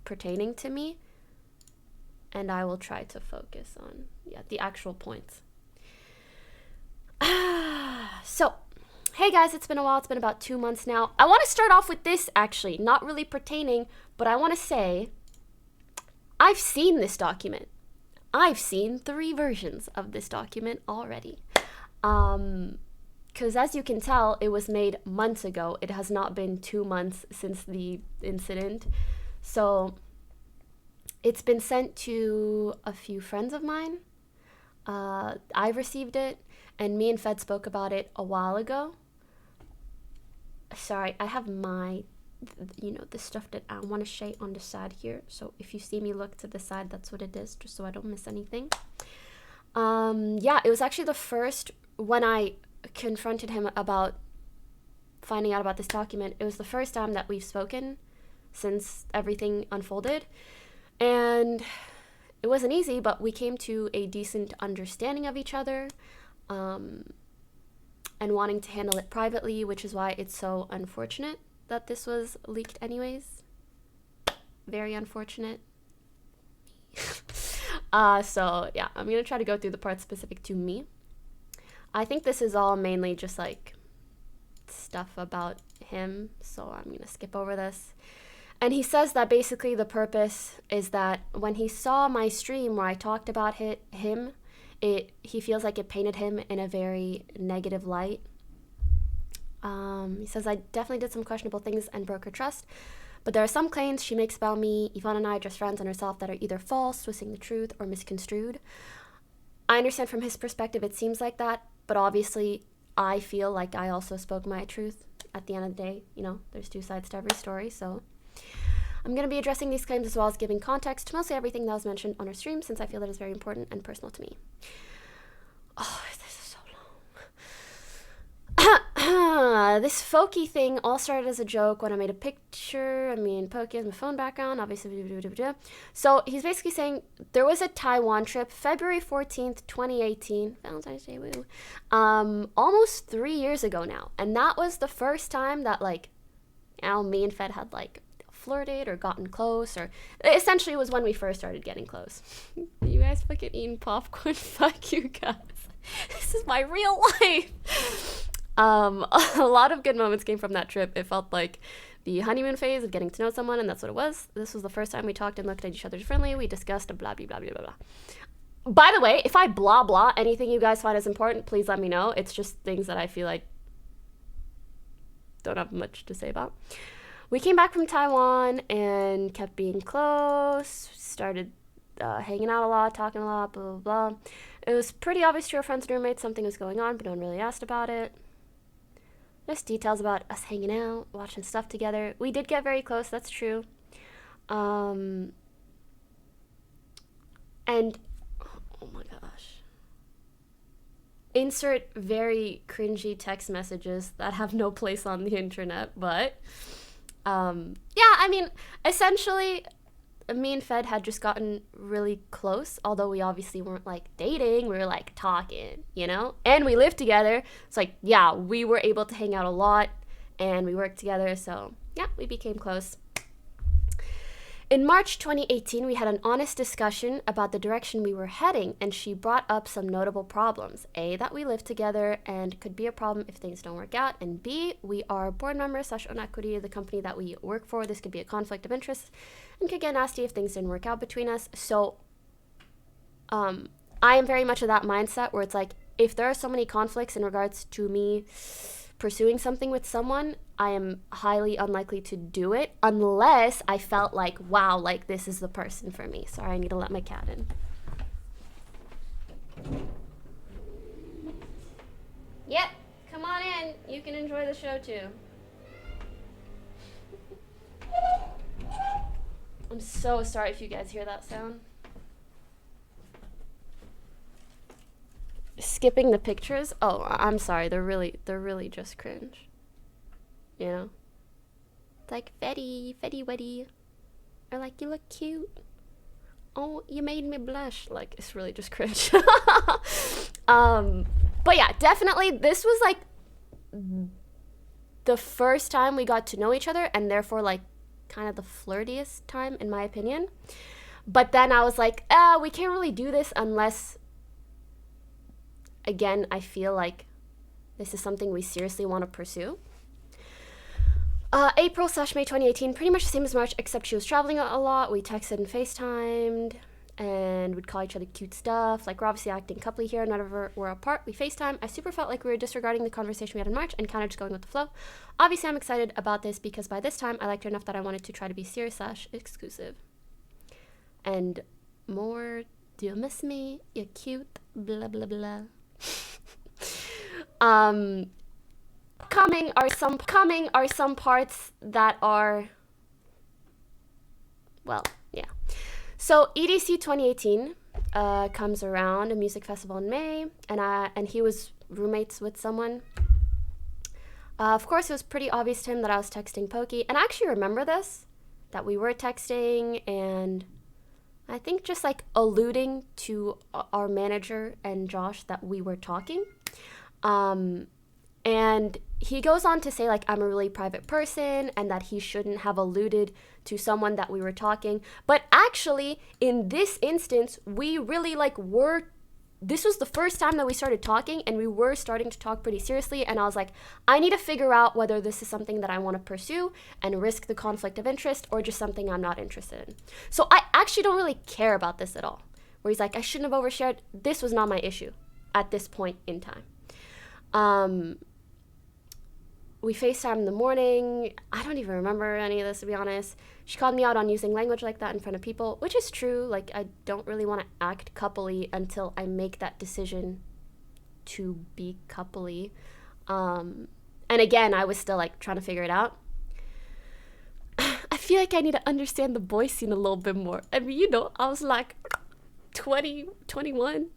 pertaining to me, and I will try to focus on the actual points. So, hey guys, it's been a while. It's been about 2 months now. I want to start off with this, actually, not really pertaining, but I want to say I've seen this document. I've seen 3 versions of this document already. Because as you can tell, it was made months ago. It has not been 2 months since the incident. So it's been sent to a few friends of mine. I've received it, and me and Fed spoke about it a while ago. Sorry, I have my, the stuff that I want to share on the side here. So if you see me look to the side, that's what it is, just so I don't miss anything. It was actually the first, when I confronted him about finding out about this document, it was the first time that we've spoken since everything unfolded. And it wasn't easy, but we came to a decent understanding of each other, and wanting to handle it privately, which is why it's so unfortunate that this was leaked anyways. Very unfortunate. So yeah, I'm gonna try to go through the parts specific to me. I think this is all mainly just like stuff about him, so I'm gonna skip over this. And he says that basically the purpose is that when he saw my stream where I talked about him, he feels like it painted him in a very negative light. He says, I definitely did some questionable things and broke her trust, but there are some claims she makes about me, Yvonne and I, just friends, and herself, that are either false, twisting the truth, or misconstrued. I understand from his perspective it seems like that, but obviously I feel like I also spoke my truth. At the end of the day, there's 2 sides to every story, so I'm going to be addressing these claims as well as giving context to mostly everything that was mentioned on our stream, since I feel that is very important and personal to me. Oh, this is so long. This Foki thing all started as a joke when I made a picture. Poki has my phone background, obviously. So he's basically saying there was a Taiwan trip, February 14th, 2018. Valentine's Day, woo. Almost 3 years ago now. And that was the first time that, me and Fed had, flirted or gotten close, or essentially it was when we first started getting close. You guys fucking eating popcorn? Fuck you guys. This is my real life. A lot of good moments came from that trip. It felt like the honeymoon phase of getting to know someone, and that's what it was. This was the first time we talked and looked at each other differently. We discussed a blah, blah, blah, blah, blah. By the way, if I blah, blah anything you guys find is important, please let me know. It's just things that I feel like don't have much to say about. We came back from Taiwan and kept being close, started hanging out a lot, talking a lot, blah, blah, blah. It was pretty obvious to our friends and roommates something was going on, but no one really asked about it. Just details about us hanging out, watching stuff together. We did get very close, that's true. And, oh my gosh. Insert very cringy text messages that have no place on the internet, but... essentially, me and Fed had just gotten really close, although we obviously weren't, dating, we were, talking, And we lived together, so, we were able to hang out a lot, and we worked together, so, we became close. In March 2018, we had an honest discussion about the direction we were heading, and she brought up some notable problems. A, that we live together and could be a problem if things don't work out, and B, we are board members / own equity of the company that we work for. This could be a conflict of interest and could get nasty if things didn't work out between us. So I am very much of that mindset where it's if there are so many conflicts in regards to me pursuing something with someone, I am highly unlikely to do it unless I felt wow, this is the person for me. Sorry, I need to let my cat in. Yep, come on in. You can enjoy the show too. I'm so sorry if you guys hear that sound. Skipping the pictures? Oh, I'm sorry. They're really just cringe. It's Fetty Weddy. Or you look cute. Oh, you made me blush. It's really just cringe. But yeah, definitely this was the first time we got to know each other, and therefore kind of the flirtiest time in my opinion. But then I was like, we can't really do this unless, again, I feel like this is something we seriously want to pursue. April/May 2018, pretty much the same as March, except she was traveling a lot. We texted and FaceTimed, and would call each other cute stuff. Like, we're obviously acting coupley here. Whenever we're apart, we FaceTime. I super felt like we were disregarding the conversation we had in March and kind of just going with the flow. Obviously, I'm excited about this because by this time, I liked her enough that I wanted to try to be serious/exclusive. And more, do you miss me? You're cute, blah, blah, blah. Coming are some parts that are, well, yeah. So EDC 2018 comes around, a music festival in May, and he was roommates with someone. Of course, it was pretty obvious to him that I was texting Pokey, and I actually remember this, that we were texting, and I think just like alluding to our manager and Josh that we were talking. And he goes on to say, like, I'm a really private person and that he shouldn't have alluded to someone that we were talking. But actually, in this instance, we really, like, this was the first time that we started talking, and we were starting to talk pretty seriously. And I was like, I need to figure out whether this is something that I want to pursue and risk the conflict of interest, or just something I'm not interested in. So I actually don't really care about this at all. Where he's like, I shouldn't have overshared. This was not my issue at this point in time. We FaceTime in the morning. I don't even remember any of this, to be honest. She called me out on using language like that in front of people, which is true. Like, I don't really want to act coupley until I make that decision to be coupley. And again, I was still, like, trying to figure it out. I feel like I need to understand the boy scene a little bit more. I mean, you know, I was, like, 20, 21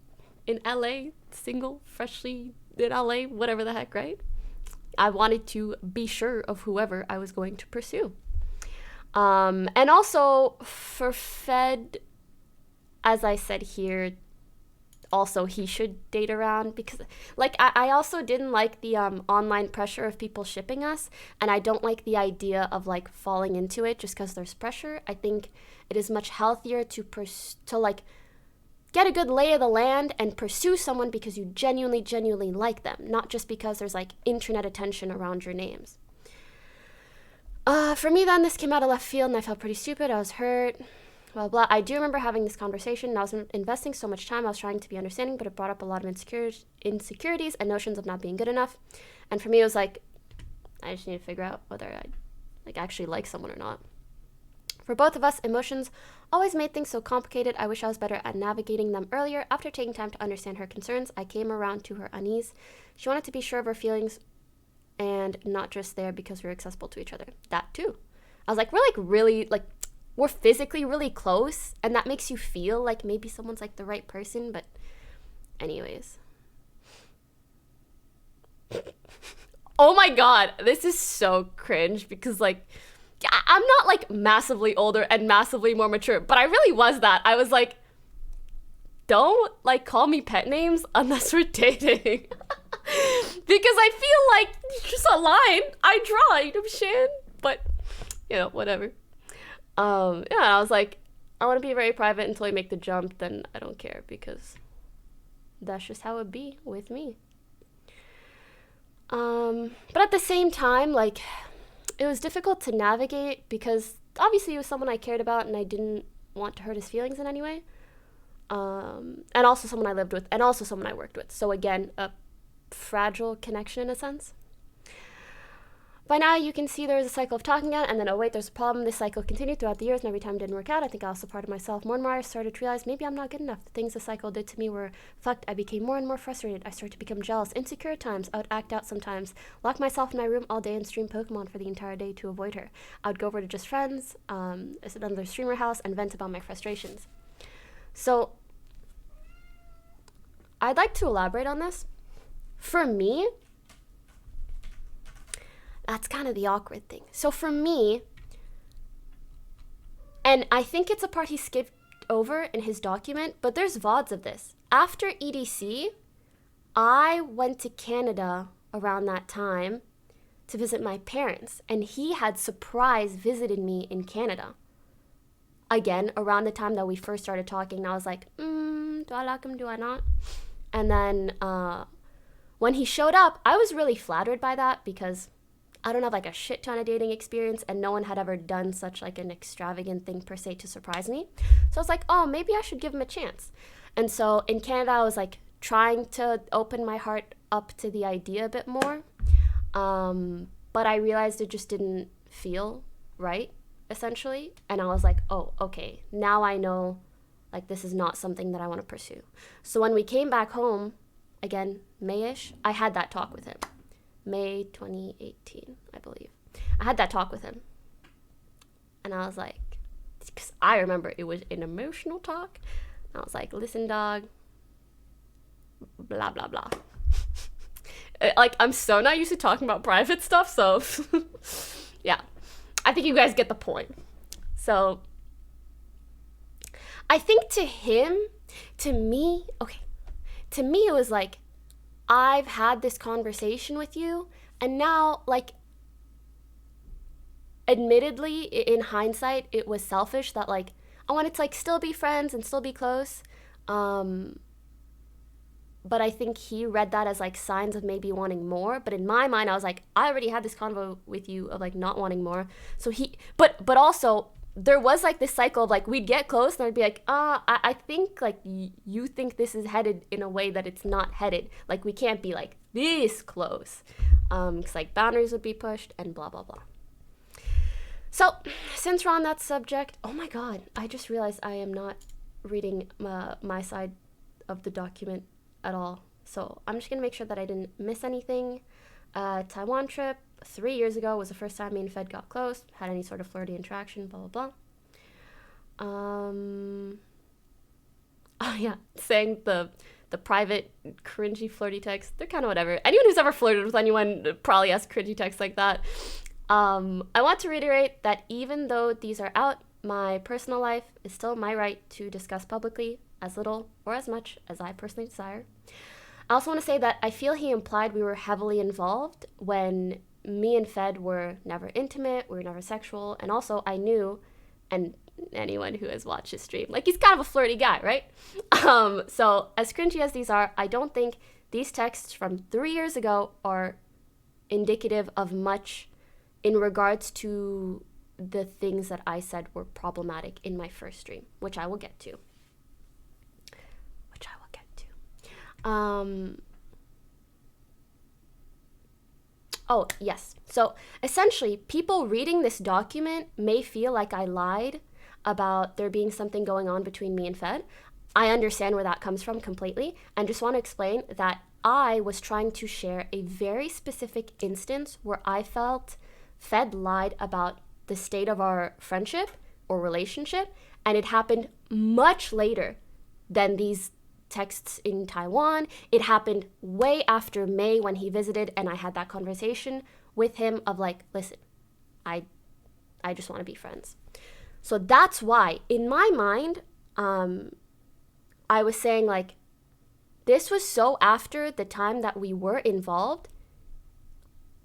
in LA, single, freshly in LA, whatever the heck, right? I wanted to be sure of whoever I was going to pursue. And also for Fed, as I said here, also he should date around, because like I also didn't like the online pressure of people shipping us, and I don't like the idea of like falling into it just because there's pressure. I think it is much healthier to like get a good lay of the land and pursue someone because you genuinely like them, not just because there's like internet attention around your names. For me then, this came out of left field and I felt pretty stupid. I was hurt, blah, blah. I do remember having this conversation and I was investing so much time. I was trying to be understanding, but it brought up a lot of insecurities and notions of not being good enough. And for me, it was like, I just need to figure out whether I like actually like someone or not. For both of us, emotions always made things so complicated. I wish I was better at navigating them earlier. After taking time to understand her concerns, I came around to her unease. She wanted to be sure of her feelings and not just there because we were accessible to each other. That too. I was like, we're physically really close, and that makes you feel like maybe someone's like the right person, but anyways. Oh my god, this is so cringe because like, I'm not like massively older and massively more mature, but I really was that. I was like, don't like call me pet names unless we're dating. Because I feel like it's just a line I draw, you know what I'm saying? But, you know, whatever. Yeah, I was like, I want to be very private until I make the jump, then I don't care, because that's just how it be with me. But at the same time, like, it was difficult to navigate because obviously he was someone I cared about and I didn't want to hurt his feelings in any way. And also someone I lived with and also someone I worked with. So again, a fragile connection in a sense. By now you can see there was a cycle of talking out and then, oh wait, there's a problem. This cycle continued throughout the years and every time it didn't work out. I think I also parted myself more and more. I started to realize maybe I'm not good enough. The things the cycle did to me were fucked. I became more and more frustrated. I started to become jealous, insecure at times. I would act out sometimes, lock myself in my room all day and stream Pokemon for the entire day to avoid her. I would go over to just friends, another streamer house, and vent about my frustrations. So I'd like to elaborate on this. For me, that's kind of the awkward thing. So for me, and I think it's a part he skipped over in his document, but there's VODs of this. After EDC, I went to Canada around that time to visit my parents, and he had surprise visited me in Canada. Again, around the time that we first started talking, and I was like, do I like him, do I not? And then when he showed up, I was really flattered by that because I don't have like a shit ton of dating experience, and no one had ever done such like an extravagant thing per se to surprise me. So I was like, oh, maybe I should give him a chance. And so in Canada, I was like trying to open my heart up to the idea a bit more. But I realized it just didn't feel right, essentially. And I was like, oh, okay, now I know like this is not something that I want to pursue. So when we came back home, again, May-ish, I had that talk with him. May 2018, I believe. I had that talk with him. And I was like, because I remember it was an emotional talk. And I was like, listen, dog, blah, blah, blah. Like, I'm so not used to talking about private stuff, so yeah. I think you guys get the point. So I think to me, it was like, I've had this conversation with you, and now, like, admittedly, in hindsight, it was selfish that, like, I wanted to, like, still be friends and still be close. But I think he read that as like signs of maybe wanting more. But in my mind, I was like, I already had this convo with you of like not wanting more. So but also there was like this cycle of like, we'd get close and I'd be like, I think like you think this is headed in a way that it's not headed. Like we can't be like this close. 'Cause like boundaries would be pushed and blah, blah, blah. So since we're on that subject, oh my God, I just realized I am not reading my side of the document at all. So I'm just gonna make sure that I didn't miss anything. Taiwan trip 3 years ago was the first time me and Fed got close, had any sort of flirty interaction, blah, blah, blah. Oh yeah, saying the private cringy flirty text, they're kind of whatever. Anyone who's ever flirted with anyone probably has cringy texts like that. I want to reiterate that even though these are out, my personal life is still my right to discuss publicly as little or as much as I personally desire. I also want to say that I feel he implied we were heavily involved when me and Fed were never intimate, we were never sexual, and also I knew, and anyone who has watched his stream, like he's kind of a flirty guy, right? So as cringy as these are, I don't think these texts from 3 years ago are indicative of much in regards to the things that I said were problematic in my first stream, which I will get to. Oh, yes. So essentially, people reading this document may feel like I lied about there being something going on between me and Fed. I understand where that comes from completely, and just want to explain that I was trying to share a very specific instance where I felt Fed lied about the state of our friendship or relationship, and it happened much later than these texts in Taiwan. It happened way after May when he visited, and I had that conversation with him of like, listen, I just want to be friends. So that's why in my mind, I was saying like, this was so after the time that we were involved.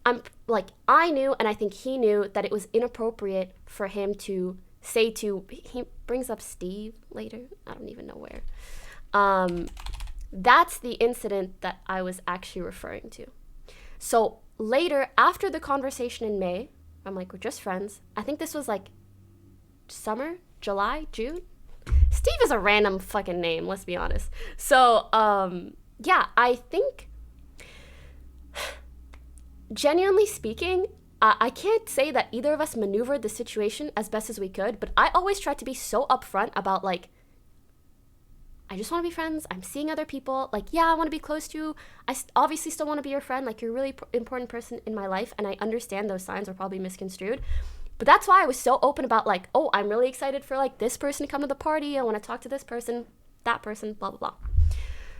I knew, and I think he knew, that it was inappropriate for him to say to, he brings up Steve later, I don't even know where. That's the incident that I was actually referring to. So later, after the conversation in May, I'm like, we're just friends. I think this was like summer, July, June. Steve is a random fucking name, let's be honest. So, yeah, I think, genuinely speaking, I can't say that either of us maneuvered the situation as best as we could, but I always tried to be so upfront about like, I just want to be friends. I'm seeing other people. Like, yeah, I want to be close to you. I obviously still want to be your friend. Like, you're a really important person in my life. And I understand those signs are probably misconstrued. But that's why I was so open about like, oh, I'm really excited for like this person to come to the party. I want to talk to this person, that person, blah, blah, blah.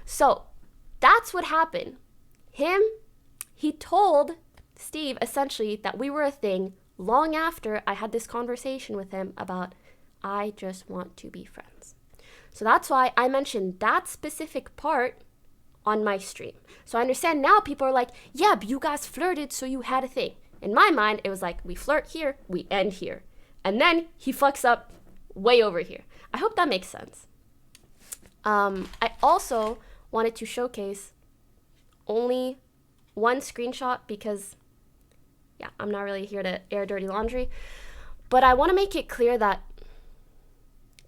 So that's what happened. He told Steve essentially that we were a thing long after I had this conversation with him about, I just want to be friends. So that's why I mentioned that specific part on my stream. So I understand now people are like, yeah, but you guys flirted, so you had a thing. In my mind, it was like, we flirt here, we end here. And then he fucks up way over here. I hope that makes sense. I also wanted to showcase only one screenshot because, yeah, I'm not really here to air dirty laundry. But I want to make it clear that,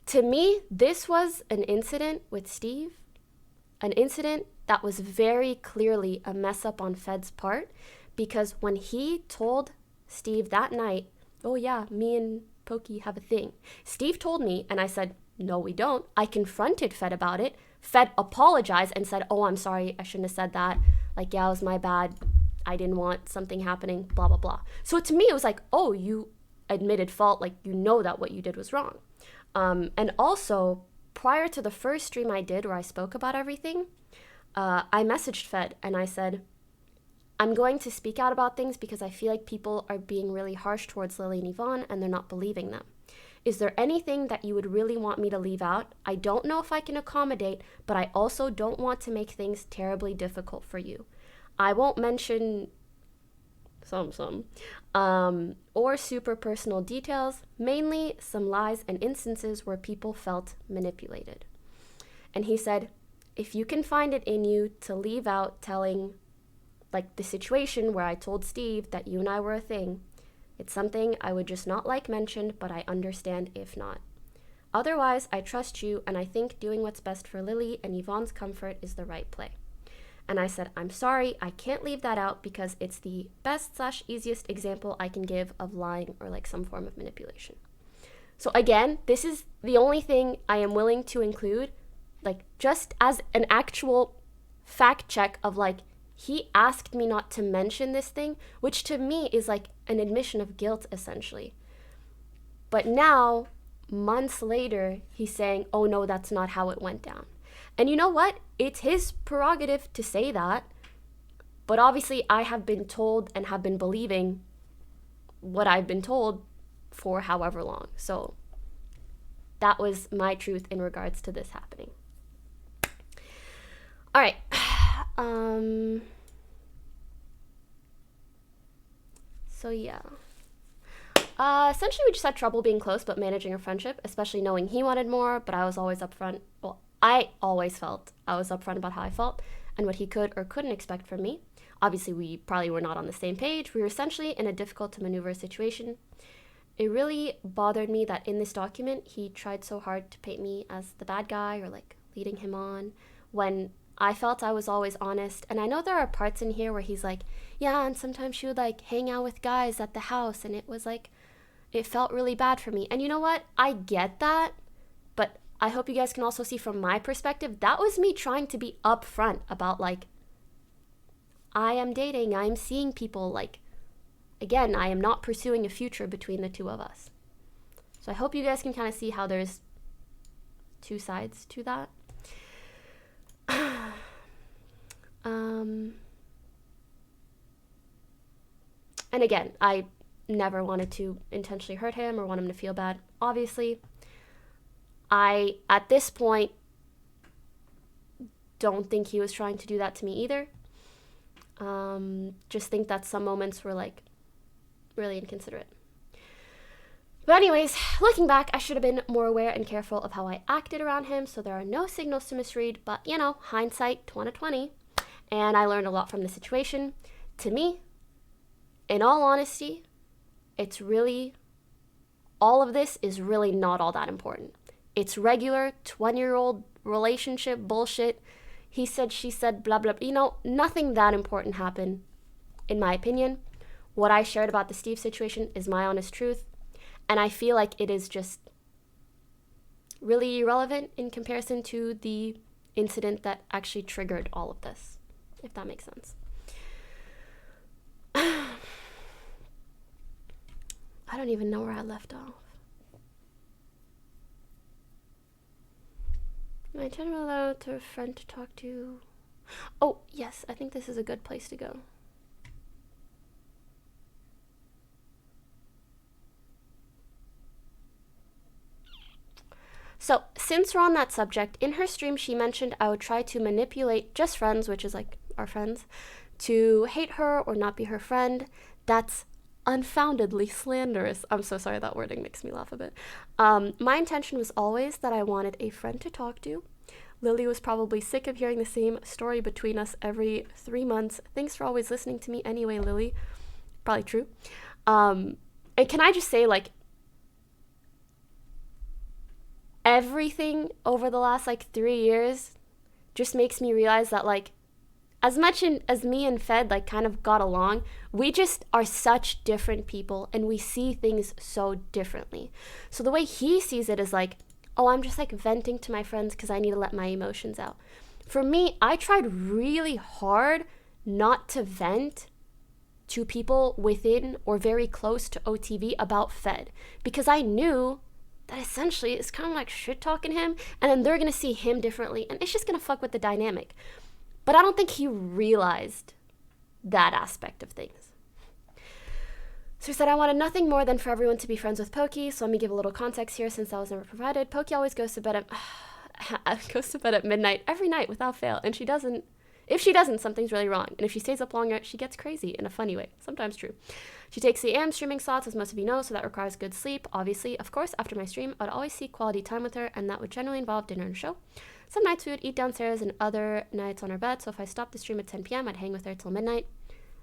to me, this was an incident with Steve. An incident that was very clearly a mess up on Fed's part, because when he told Steve that night, oh yeah, me and Pokey have a thing, Steve told me, and I said, no, we don't. I confronted Fed about it. Fed apologized and said, oh, I'm sorry, I shouldn't have said that. Like, yeah, it was my bad. I didn't want something happening, blah, blah, blah. So to me, it was like, oh, you admitted fault. Like, you know that what you did was wrong. And also, prior to the first stream I did where I spoke about everything, I messaged Fed and I said, I'm going to speak out about things because I feel like people are being really harsh towards Lily and Yvonne and they're not believing them. Is there anything that you would really want me to leave out? I don't know if I can accommodate, but I also don't want to make things terribly difficult for you. I won't mention or super personal details, mainly some lies and instances where people felt manipulated. And he said, if you can find it in you to leave out telling, like, the situation where I told Steve that you and I were a thing, it's something I would just not like mentioned, but I understand if not. Otherwise, I trust you, and I think doing what's best for Lily and Yvonne's comfort is the right play. And I said, I'm sorry, I can't leave that out because it's the best/easiest example I can give of lying or like some form of manipulation. So again, this is the only thing I am willing to include, like, just as an actual fact check of, like, he asked me not to mention this thing, which to me is like an admission of guilt, essentially. But now, months later, he's saying, oh no, that's not how it went down. And you know what? It's his prerogative to say that. But obviously, I have been told and have been believing what I've been told for however long. So that was my truth in regards to this happening. All right. So yeah. Essentially, we just had trouble being close, but managing a friendship, especially knowing he wanted more, but I was always upfront. Well, I always felt I was upfront about how I felt and what he could or couldn't expect from me. Obviously, we probably were not on the same page. We were essentially in a difficult to maneuver situation. It really bothered me that in this document, he tried so hard to paint me as the bad guy or like leading him on, when I felt I was always honest. And I know there are parts in here where he's like, yeah, and sometimes she would like hang out with guys at the house, and it was like, it felt really bad for me. And you know what? I get that, but I hope you guys can also see from my perspective, that was me trying to be upfront about, like, I am dating, I am seeing people, like, again, I am not pursuing a future between the two of us. So I hope you guys can kind of see how there's two sides to that. And again, I never wanted to intentionally hurt him or want him to feel bad. Obviously, I, at this point, don't think he was trying to do that to me either. Just think that some moments were, like, really inconsiderate. But anyways, looking back, I should have been more aware and careful of how I acted around him, so there are no signals to misread, but, you know, hindsight 2020. And I learned a lot from the situation. To me, in all honesty, it's really, all of this is really not all that important. It's regular 20-year-old relationship bullshit. He said, she said, blah, blah, you know, nothing that important happened, in my opinion. What I shared about the Steve situation is my honest truth. And I feel like it is just really irrelevant in comparison to the incident that actually triggered all of this, if that makes sense. I don't even know where I left off. My general allowed to a friend to talk to. Oh, yes, I think this is a good place to go. So, since we're on that subject, in her stream she mentioned I would try to manipulate just friends, which is like our friends, to hate her or not be her friend. That's unfoundedly slanderous. I'm so sorry, that wording makes me laugh a bit. My intention was always that I wanted a friend to talk to. Lily was probably sick of hearing the same story between us every 3 months. Thanks for always listening to me anyway, Lily. Probably true. And can I just say, like, everything over the last, like, 3 years just makes me realize that, like, as much as me and Fed, like, kind of got along, we just are such different people, and we see things so differently. So the way he sees it is like, oh, I'm just, like, venting to my friends because I need to let my emotions out. For me, I tried really hard not to vent to people within or very close to OTV about Fed, because I knew that essentially it's kind of like shit talking him, and then they're going to see him differently, and it's just going to fuck with the dynamic. But I don't think he realized that aspect of things. So he said, I wanted nothing more than for everyone to be friends with Pokey, so let me give a little context here since that was never provided. Pokey always goes to bed at midnight every night without fail, and if she doesn't, something's really wrong. And if she stays up longer, she gets crazy in a funny way. Sometimes true. She takes the AM streaming slots, as most of you know, so that requires good sleep. Obviously, of course, after my stream, I'd always seek quality time with her, and that would generally involve dinner and a show. Some nights we would eat downstairs and other nights on our bed, so if I stopped the stream at 10 p.m., I'd hang with her till midnight.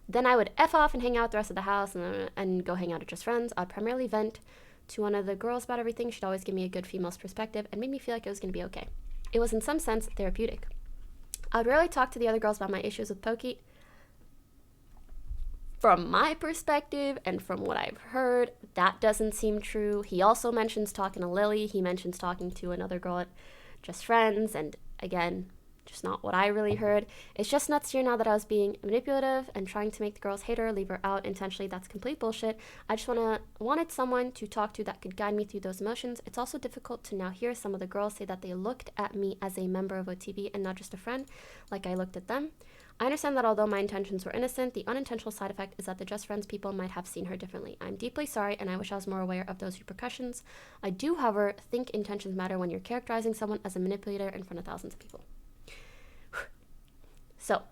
Then I would F off and hang out with the rest of the house and go hang out at just friends. I'd primarily vent to one of the girls about everything. She'd always give me a good female's perspective and made me feel like it was going to be okay. It was in some sense therapeutic. I'd rarely talk to the other girls about my issues with Pokey. From my perspective and from what I've heard, that doesn't seem true. He also mentions talking to Lily. He mentions talking to another girl at just friends, and again, just not what I really heard. It's just nuts here now that I was being manipulative and trying to make the girls hate her, leave her out intentionally. That's complete bullshit. I just wanted someone to talk to that could guide me through those emotions. It's also difficult to now hear some of the girls say that they looked at me as a member of OTV and not just a friend, like I looked at them. I understand that although my intentions were innocent, the unintentional side effect is that the Just Friends people might have seen her differently. I'm deeply sorry, and I wish I was more aware of those repercussions. I do, however, think intentions matter when you're characterizing someone as a manipulator in front of thousands of people. So,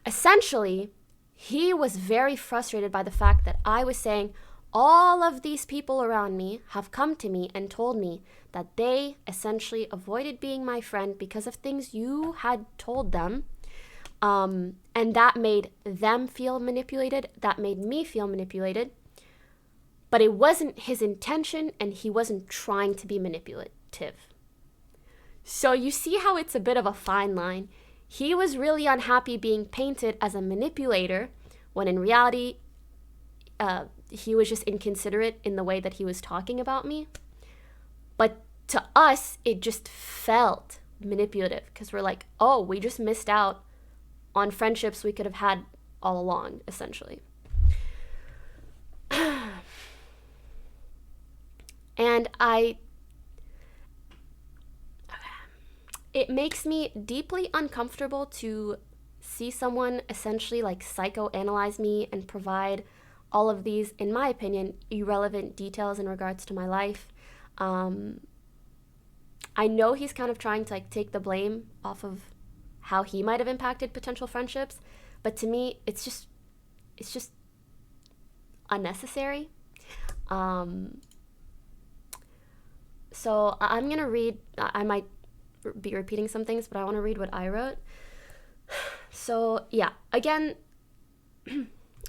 essentially, he was very frustrated by the fact that I was saying all of these people around me have come to me and told me that they essentially avoided being my friend because of things you had told them. And that made them feel manipulated. That made me feel manipulated. But it wasn't his intention, and he wasn't trying to be manipulative. So you see how it's a bit of a fine line. He was really unhappy being painted as a manipulator, when in reality, he was just inconsiderate in the way that he was talking about me. But to us, it just felt manipulative, because we're like, oh, we just missed out on friendships we could have had all along, essentially. And it makes me deeply uncomfortable to see someone essentially like psychoanalyze me and provide all of these, in my opinion, irrelevant details in regards to my life. I know he's kind of trying to like take the blame off of how he might have impacted potential friendships, but to me, it's just unnecessary. So I'm gonna read. I might be repeating some things, but I want to read what I wrote. So yeah, again,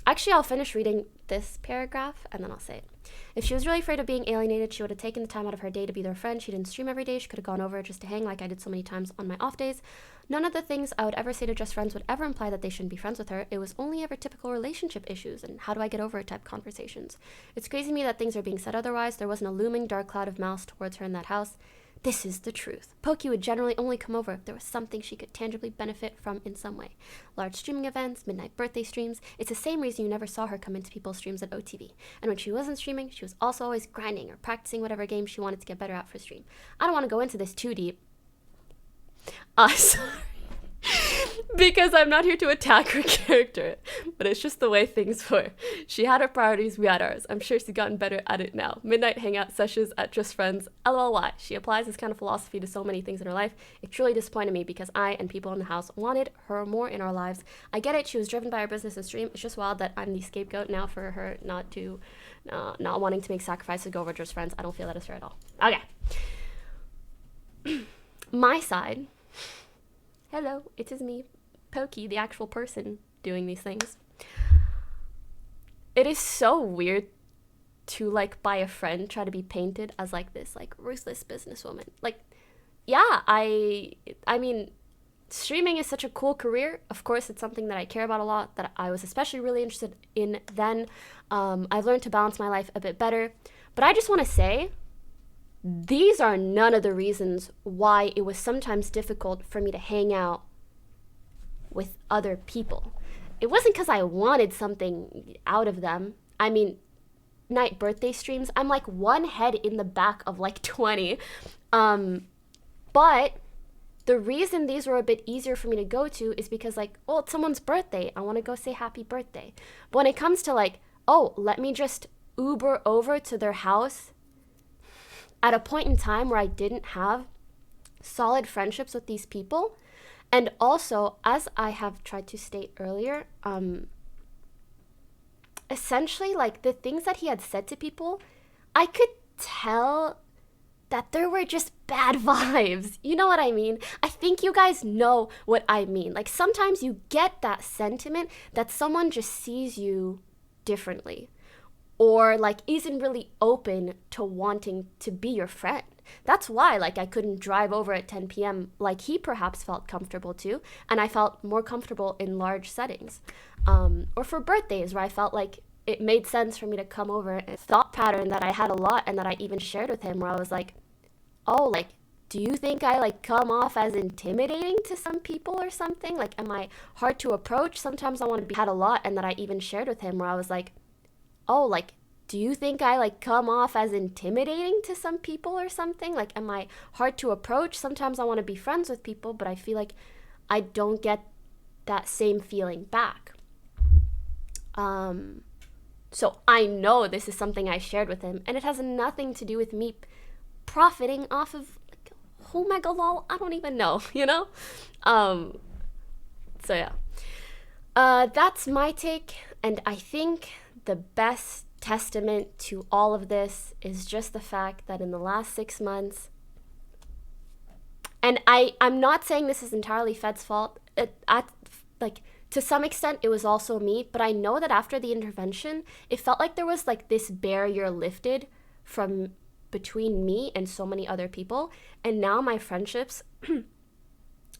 actually, I'll finish reading this paragraph and then I'll say it. If she was really afraid of being alienated, she would have taken the time out of her day to be their friend. She didn't stream every day. She could have gone over just to hang like I did so many times on my off days. None of the things I would ever say to Just Friends would ever imply that they shouldn't be friends with her. It was only ever typical relationship issues and how do I get over it type conversations. It's crazy to me that things are being said otherwise. There wasn't a looming dark cloud of malice towards her in that house. This is the truth. Pokey would generally only come over if there was something she could tangibly benefit from in some way. Large streaming events, midnight birthday streams. It's the same reason you never saw her come into people's streams at OTV. And when she wasn't streaming, she was also always grinding or practicing whatever game she wanted to get better at for stream. I don't want to go into this too deep. Sorry. Because I'm not here to attack her character, but it's just the way things were. She had her priorities, we had ours. I'm sure she's gotten better at it now. Midnight hangout sessions at Just Friends, LOLY. She applies this kind of philosophy to so many things in her life. It truly disappointed me because I and people in the house wanted her more in our lives. I get it, she was driven by her business and stream. It's just wild that I'm the scapegoat now for her not wanting to make sacrifices to go over Just Friends. I don't feel that is fair at all. Okay. My side. Hello, it is me, Pokey, the actual person doing these things. It is so weird to, like, by a friend try to be painted as, like, this, like, ruthless businesswoman. Like, yeah, I mean, streaming is such a cool career. Of course, it's something that I care about a lot, that I was especially really interested in then. I've learned to balance my life a bit better. But I just want to say, these are none of the reasons why it was sometimes difficult for me to hang out with other people. It wasn't because I wanted something out of them. I mean, night birthday streams, I'm like one head in the back of like 20. But the reason these were a bit easier for me to go to is because, like, oh, it's someone's birthday. I want to go say happy birthday. But when it comes to, like, oh, let me just Uber over to their house at a point in time where I didn't have solid friendships with these people. And also, as I have tried to state earlier, essentially, like, the things that he had said to people, I could tell that there were just bad vibes. You know what I mean? I think you guys know what I mean. Like, sometimes you get that sentiment that someone just sees you differently, or, like, isn't really open to wanting to be your friend. That's why, like, I couldn't drive over at 10 p.m. like he perhaps felt comfortable to, and I felt more comfortable in large settings. Or for birthdays, where I felt like it made sense for me to come over. A thought pattern that I had a lot and that I even shared with him, where I was like, oh, like, do you think I, like, come off as intimidating to some people or something? Like, am I hard to approach? Sometimes I want to be had a lot, and that I even shared with him, where I was like, oh, like, do you think I, like, come off as intimidating to some people or something? Like, am I hard to approach? Sometimes I want to be friends with people, but I feel like I don't get that same feeling back. So I know this is something I shared with him, and it has nothing to do with me profiting off of, like, oh my god, lol, I don't even know, you know? So yeah. That's my take, and I think the best testament to all of this is just the fact that in the last 6 months, and I'm not saying this is entirely Fed's fault, like, to some extent it was also me, but I know that after the intervention, it felt like there was, like, this barrier lifted from between me and so many other people, and now my friendships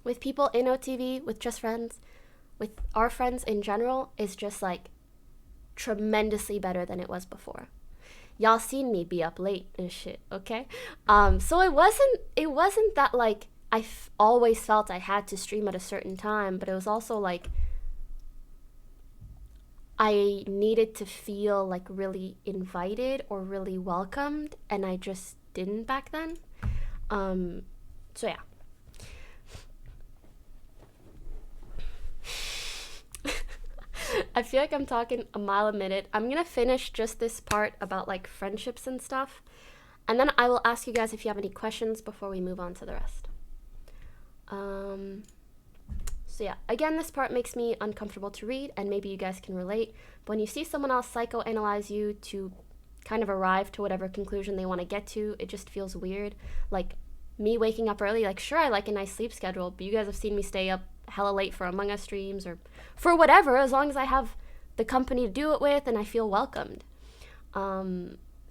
with people in OTV, with Just Friends, with our friends in general, is just, like, tremendously better than it was before. Y'all seen me be up late and shit, okay? So it wasn't that, like, I always felt I had to stream at a certain time, but it was also like I needed to feel, like, really invited or really welcomed, and I just didn't back then. So yeah. I feel like I'm talking a mile a minute. I'm gonna finish just this part about, like, friendships and stuff, and then I will ask you guys if you have any questions before we move on to the rest. So yeah, again, this part makes me uncomfortable to read, and maybe you guys can relate. But when you see someone else psychoanalyze you to kind of arrive to whatever conclusion they want to get to, it just feels weird. Like, me waking up early, like, sure, I like a nice sleep schedule, but you guys have seen me stay up hella late for Among Us streams or for whatever, as long as I have the company to do it with and I feel welcomed.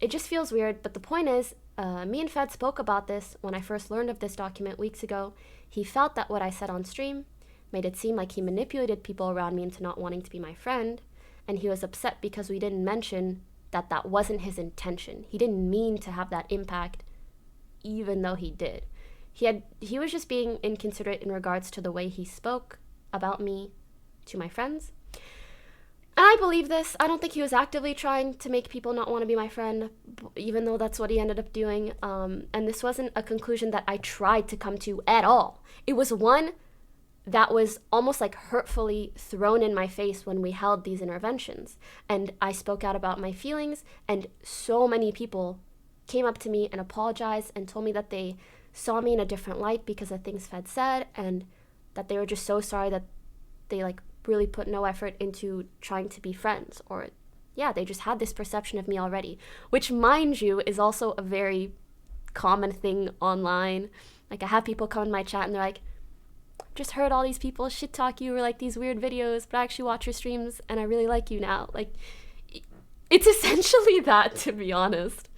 It just feels weird, but the point is, me and Fed spoke about this when I first learned of this document weeks ago. He felt that what I said on stream made it seem like he manipulated people around me into not wanting to be my friend, and he was upset because we didn't mention that that wasn't his intention. He didn't mean to have that impact, even though he did. He was just being inconsiderate in regards to the way he spoke about me to my friends. And I believe this. I don't think he was actively trying to make people not want to be my friend, even though that's what he ended up doing. And this wasn't a conclusion that I tried to come to at all. It was one that was almost like hurtfully thrown in my face when we held these interventions. And I spoke out about my feelings, and so many people came up to me and apologized and told me that they saw me in a different light because of things Fed said, and that they were just so sorry that they like really put no effort into trying to be friends, or yeah, they just had this perception of me already, which, mind you, is also a very common thing online. Like, I have people come in my chat and they're like, just heard all these people shit talk you or like these weird videos, but I actually watch your streams and I really like you now. Like, it's essentially that, to be honest.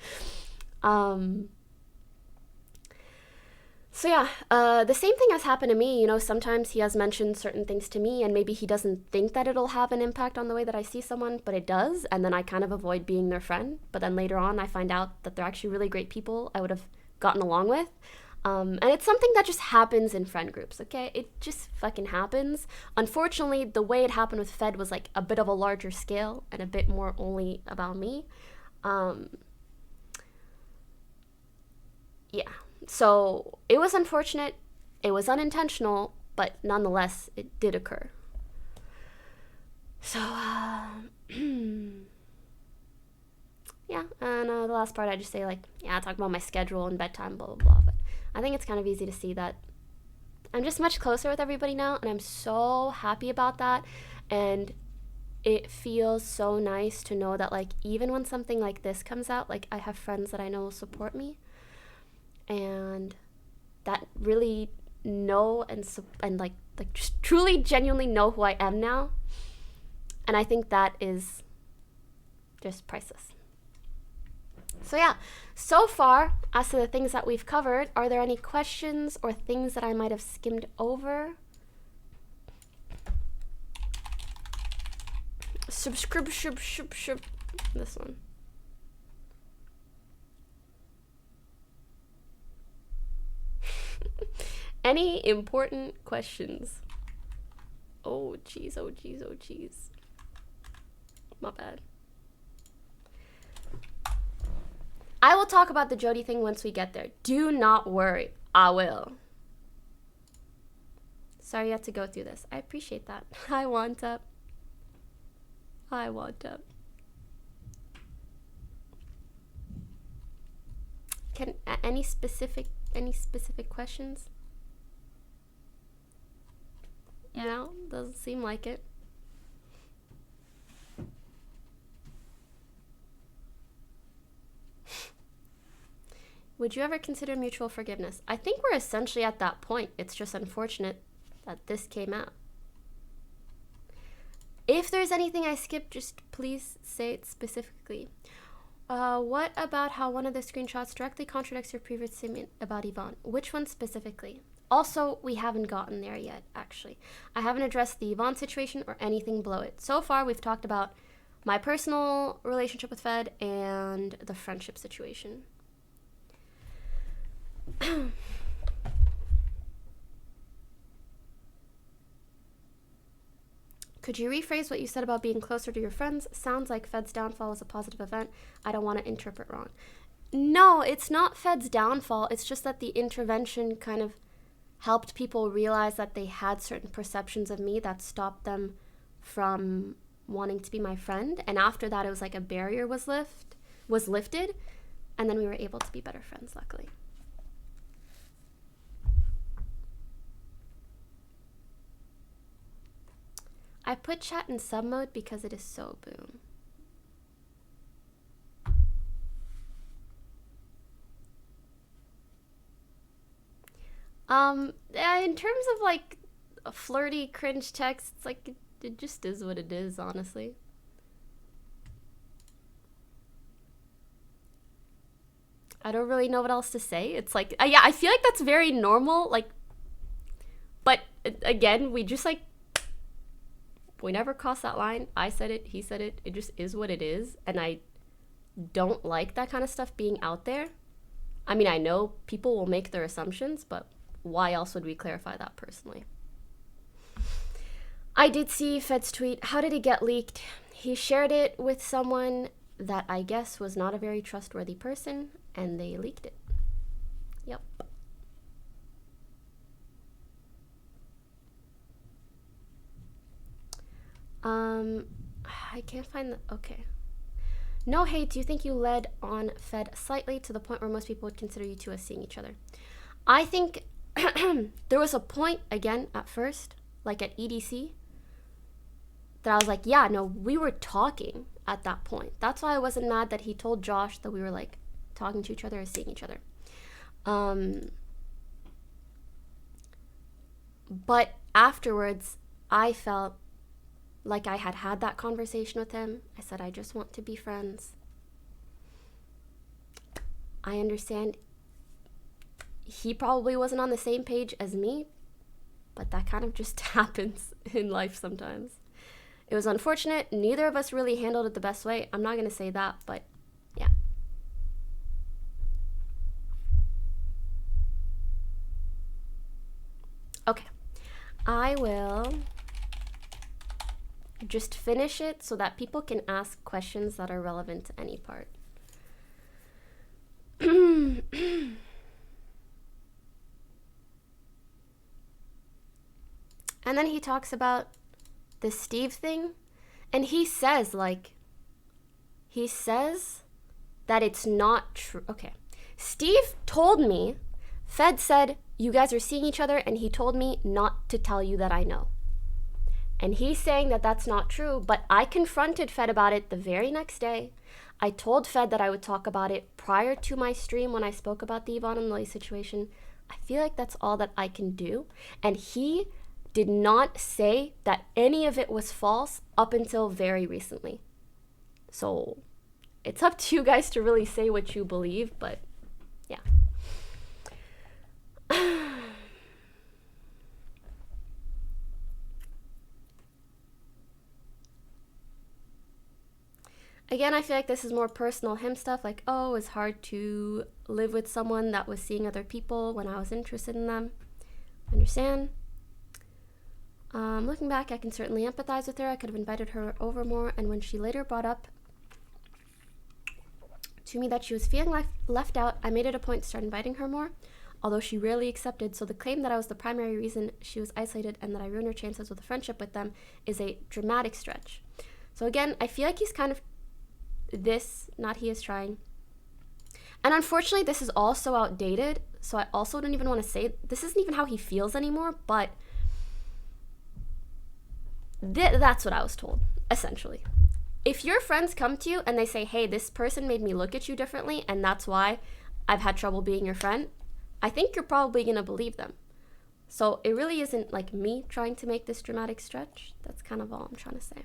So yeah, the same thing has happened to me. You know, sometimes he has mentioned certain things to me and maybe he doesn't think that it'll have an impact on the way that I see someone, but it does. And then I kind of avoid being their friend. But then later on, I find out that they're actually really great people I would have gotten along with. And it's something that just happens in friend groups, okay? It just fucking happens. Unfortunately, the way it happened with Fed was like a bit of a larger scale and a bit more only about me. Yeah. So it was unfortunate, it was unintentional, but nonetheless, it did occur. So, yeah, and the last part I just say, like, yeah, I talk about my schedule and bedtime, blah, blah, blah, but I think it's kind of easy to see that I'm just much closer with everybody now, and I'm so happy about that, and it feels so nice to know that, like, even when something like this comes out, like, I have friends that I know will support me, and that really know and like just truly genuinely know who I am now, and I think that is just priceless. So yeah, so far as to the things that we've covered, are there any questions or things that I might have skimmed over? Subscription this one. Any important questions? Oh geez, oh geez, oh geez. My bad. I will talk about the Jody thing once we get there. Do not worry, I will. Sorry you had to go through this. I appreciate that. I want up. I want up. Can any specific questions? You know, doesn't seem like it. Would you ever consider mutual forgiveness? I think we're essentially at that point. It's just unfortunate that this came out. If there's anything I skipped, just please say it specifically. What about how one of the screenshots directly contradicts your previous statement about Yvonne? Which one specifically? Also, we haven't gotten there yet, actually. I haven't addressed the Yvonne situation or anything below it. So far, we've talked about my personal relationship with Fed and the friendship situation. Could you rephrase what you said about being closer to your friends? Sounds like Fed's downfall was a positive event. I don't want to interpret wrong. No, it's not Fed's downfall. It's just that the intervention kind of helped people realize that they had certain perceptions of me that stopped them from wanting to be my friend. And after that, it was like a barrier was lifted, and then we were able to be better friends, luckily. I put chat in sub mode because it is so boom. In terms of like a flirty cringe text, it's like it just is what it is, honestly. I don't really know what else to say. It's like, yeah, I feel like that's very normal, like, but again, we just like, we never crossed that line. I said it, he said it, it just is what it is, and I don't like that kind of stuff being out there. I mean, I know people will make their assumptions, but why else would we clarify that personally? I did see Fed's tweet. How did it get leaked? He shared it with someone that I guess was not a very trustworthy person, and they leaked it. Yep. I can't find the, okay. No hate, do you think you led on Fed slightly to the point where most people would consider you two as seeing each other? I think there was a point, again, at first, like at EDC, that I was like, yeah, no, we were talking at that point. That's why I wasn't mad that he told Josh that we were like talking to each other or seeing each other. But afterwards, I felt like I had that conversation with him. I said, I just want to be friends. I understand he probably wasn't on the same page as me, but that kind of just happens in life sometimes. It was unfortunate. Neither of us really handled it the best way. I'm not going to say that, but yeah. Okay. I will just finish it so that people can ask questions that are relevant to any part. And then he talks about the Steve thing, and he says that it's not true. Okay. Steve told me, Fed said, you guys are seeing each other, and he told me not to tell you that I know. And he's saying that that's not true, but I confronted Fed about it the very next day. I told Fed that I would talk about it prior to my stream when I spoke about the Yvonne and Lily situation. I feel like that's all that I can do. And he did not say that any of it was false up until very recently. So it's up to you guys to really say what you believe, but yeah. Again, I feel like this is more personal him stuff, like, oh, it was hard to live with someone that was seeing other people when I was interested in them. Understand? Looking back, I can certainly empathize with her. I could have invited her over more, and when she later brought up to me that she was feeling left out, I made it a point to start inviting her more, although she rarely accepted. So the claim that I was the primary reason she was isolated and that I ruined her chances with a friendship with them is a dramatic stretch. So again, I feel like he's kind of he is trying. And unfortunately, this is all so outdated, so I also don't even want to say, this isn't even how he feels anymore, but that's what I was told, essentially. If your friends come to you and they say, hey, this person made me look at you differently, and that's why I've had trouble being your friend, I think you're probably going to believe them. So it really isn't like me trying to make this dramatic stretch. That's kind of all I'm trying to say.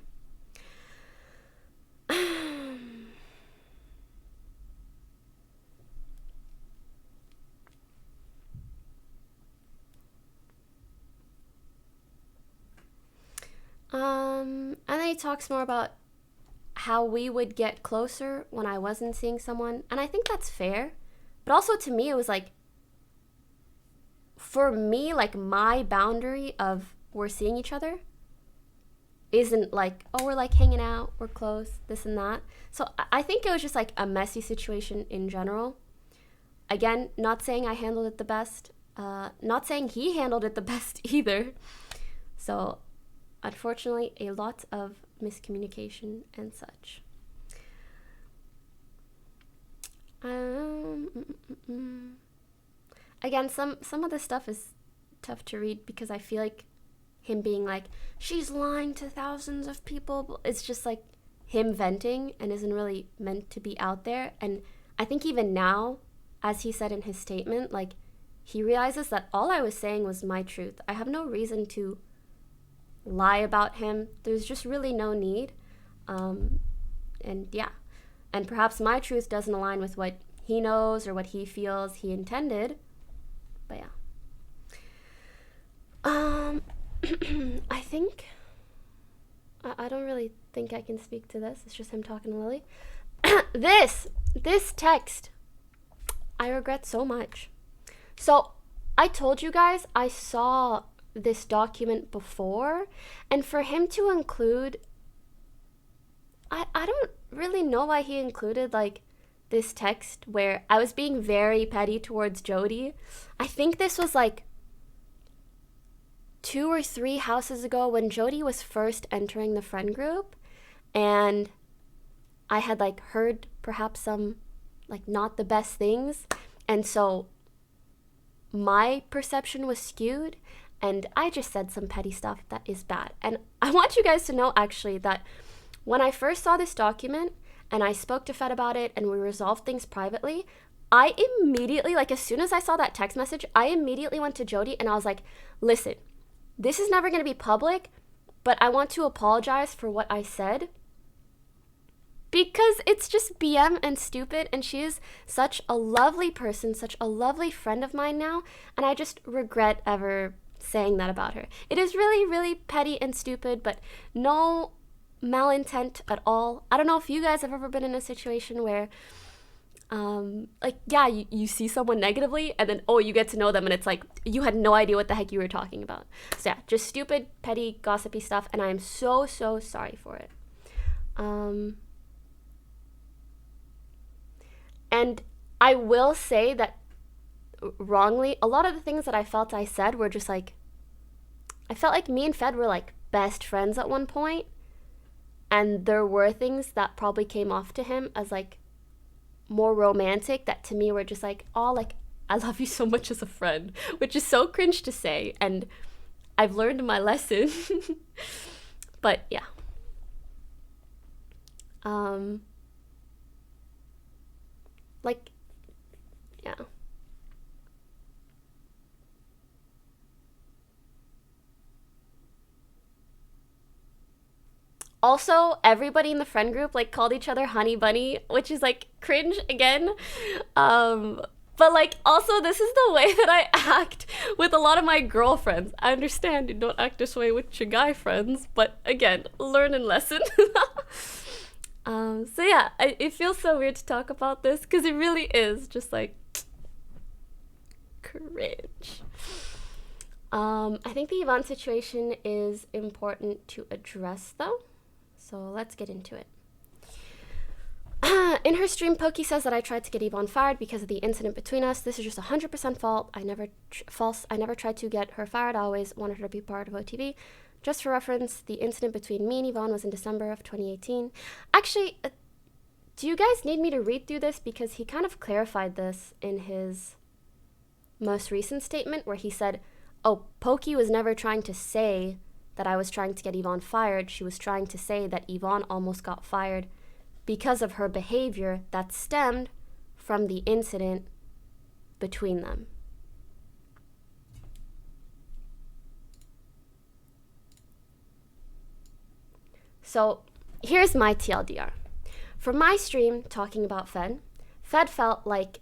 And then he talks more about how we would get closer when I wasn't seeing someone. And I think that's fair. But also to me, it was like, for me, like my boundary of we're seeing each other isn't like, oh, we're like hanging out, we're close, this and that. So I think it was just like a messy situation in general. Again, not saying I handled it the best. Not saying he handled it the best either. So unfortunately, a lot of miscommunication and such. Again, some of this stuff is tough to read because I feel like him being like, she's lying to thousands of people. It's just like him venting and isn't really meant to be out there. And I think even now, as he said in his statement, like he realizes that all I was saying was my truth. I have no reason to lie about him. There's just really no need. And yeah. And perhaps my truth doesn't align with what he knows or what he feels he intended. But yeah. I think I don't really think I can speak to this. It's just him talking to Lily. This text I regret so much. So I told you guys I saw this document before, and for him to include, I don't really know why he included like this text where I was being very petty towards Jody. I think this was like 2 or 3 houses ago when Jody was first entering the friend group, and I had like heard perhaps some like not the best things, and so my perception was skewed, and I just said some petty stuff that is bad. And I want you guys to know actually that when I first saw this document and I spoke to Fed about it and we resolved things privately, I immediately, like as soon as I saw that text message, I immediately went to Jody and I was like, listen, this is never going to be public, but I want to apologize for what I said, because it's just BM and stupid, and she is such a lovely person, such a lovely friend of mine now, and I just regret ever saying that about her. It is really, really petty and stupid, but no malintent at all. I don't know if you guys have ever been in a situation where you see someone negatively and then you get to know them and it's like you had no idea what the heck you were talking about. So yeah, just stupid, petty, gossipy stuff, and I am so sorry for it. And I will say that wrongly, a lot of the things that I felt I said were just like, I felt like me and Fed were like best friends at one point, and there were things that probably came off to him as like more romantic that to me were just like, oh, like I love you so much as a friend, which is so cringe to say, and I've learned my lesson. But yeah. Yeah. Also, everybody in the friend group like called each other honey bunny, which is like cringe again. But like also this is the way that I act with a lot of my girlfriends. I understand you don't act this way with your guy friends, but again, learning lesson. So yeah, it feels so weird to talk about this because it really is just like cringe. I think the Yvonne situation is important to address though, so let's get into it. In her stream, Poki says that I tried to get Yvonne fired because of the incident between us. This is just 100% false. I never tried to get her fired. I always wanted her to be part of OTV. Just for reference, the incident between me and Yvonne was in December of 2018. Actually, do you guys need me to read through this? Because he kind of clarified this in his most recent statement where he said, oh, Poki was never trying to say that I was trying to get Yvonne fired. She was trying to say that Yvonne almost got fired because of her behavior that stemmed from the incident between them. So here's my TLDR. For my stream talking about Fed felt like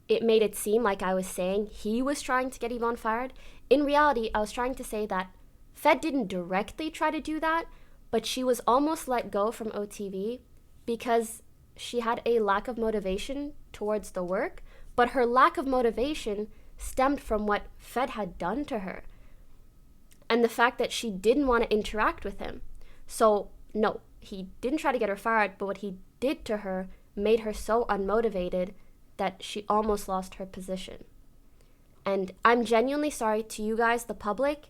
it made it seem like I was saying he was trying to get Yvonne fired. In reality, I was trying to say that Fed didn't directly try to do that, but she was almost let go from OTV because she had a lack of motivation towards the work, but her lack of motivation stemmed from what Fed had done to her and the fact that she didn't want to interact with him. So no, he didn't try to get her fired, but what he did to her made her so unmotivated that she almost lost her position. And I'm genuinely sorry to you guys, the public,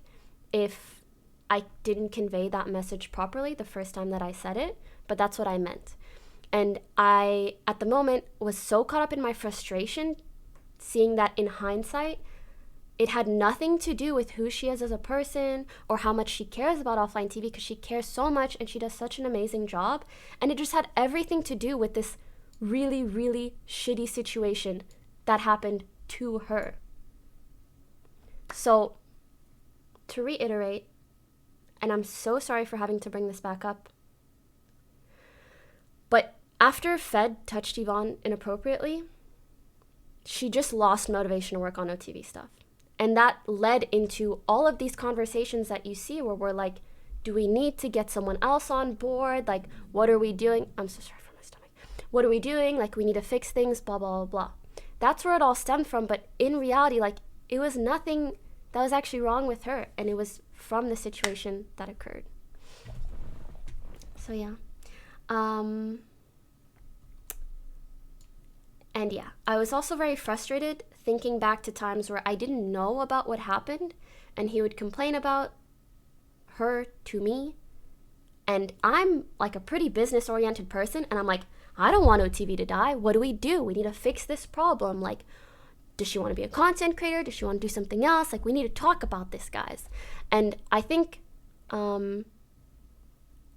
if I didn't convey that message properly the first time that I said it, but that's what I meant. And I, at the moment, was so caught up in my frustration, seeing that in hindsight, it had nothing to do with who she is as a person or how much she cares about offline TV, because she cares so much and she does such an amazing job. And it just had everything to do with this really, really shitty situation that happened to her. So, to reiterate, and I'm so sorry for having to bring this back up, but after Fed touched Yvonne inappropriately, she just lost motivation to work on OTV stuff. And that led into all of these conversations that you see where we're like, do we need to get someone else on board? Like, what are we doing? I'm so sorry for my stomach. What are we doing? Like, we need to fix things, blah, blah, blah, blah. That's where it all stemmed from. But in reality, like, it was nothing that was actually wrong with her. And it was from the situation that occurred. So, yeah. And yeah, I was also very frustrated thinking back to times where I didn't know about what happened and he would complain about her to me. And I'm like a pretty business oriented person. And I'm like, I don't want OTV to die. What do? We need to fix this problem. Like, does she want to be a content creator? Does she want to do something else? Like, we need to talk about this, guys. And I think, and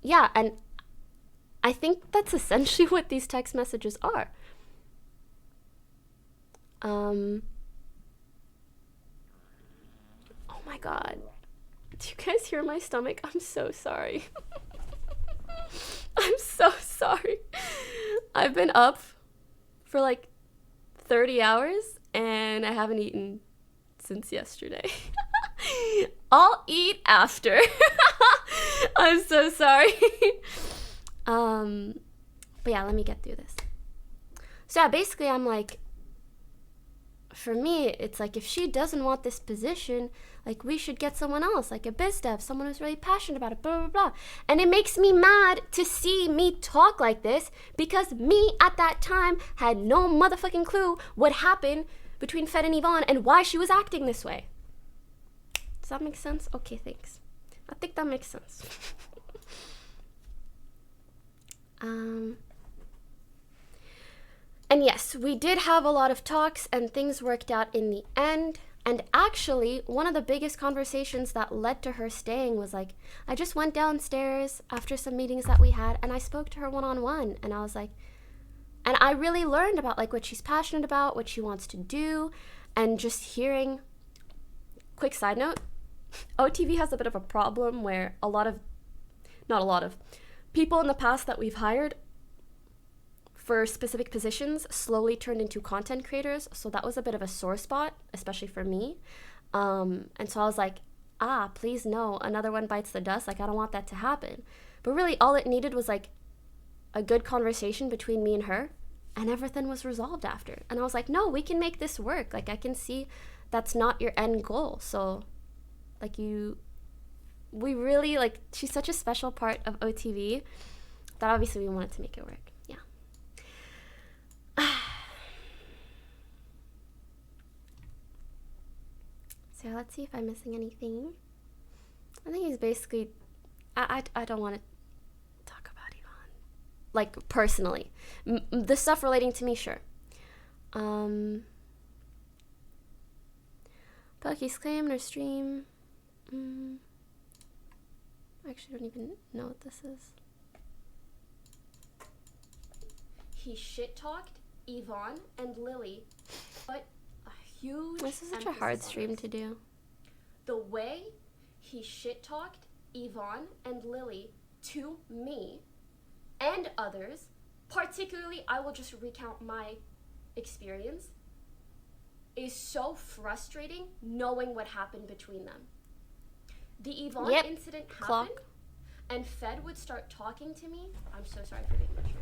I think that's essentially what these text messages are. Oh my God. Do you guys hear my stomach? I'm so sorry. I'm so sorry. I've been up for like 30 hours and I haven't eaten since yesterday. I'll eat after. I'm so sorry. But yeah, let me get through this. So yeah, basically I'm like, for me, it's like, if she doesn't want this position, like, we should get someone else, like a biz dev, someone who's really passionate about it, blah, blah, blah. And it makes me mad to see me talk like this, because me at that time had no motherfucking clue what happened between Fed and Yvonne and why she was acting this way. Does that make sense? Okay, thanks. I think that makes sense. And yes, we did have a lot of talks and things worked out in the end. And actually, one of the biggest conversations that led to her staying was like, I just went downstairs after some meetings that we had and I spoke to her one-on-one, and I was like, and I really learned about like what she's passionate about, what she wants to do, and just hearing, quick side note, OTV has a bit of a problem where not a lot of people in the past that we've hired for specific positions slowly turned into content creators. So that was a bit of a sore spot, especially for me. And so I was like, please no, another one bites the dust. Like, I don't want that to happen. But really all it needed was like a good conversation between me and her, and everything was resolved after. And I was like, no, we can make this work. Like, I can see that's not your end goal. So like we really, like, she's such a special part of OTV that obviously we wanted to make it work. So let's see if I'm missing anything. I think he's basically, I don't want to talk about Yvonne, like, personally. The stuff relating to me, sure. Poki's claim or stream. I actually don't even know what this is. He shit-talked Yvonne and Lily, but huge. This is such a hard stream to do. The way he shit-talked Yvonne and Lily to me and others, particularly, I will just recount my experience, is so frustrating knowing what happened between them. The Yvonne incident happened, and Fed would start talking to me. I'm so sorry for being mature.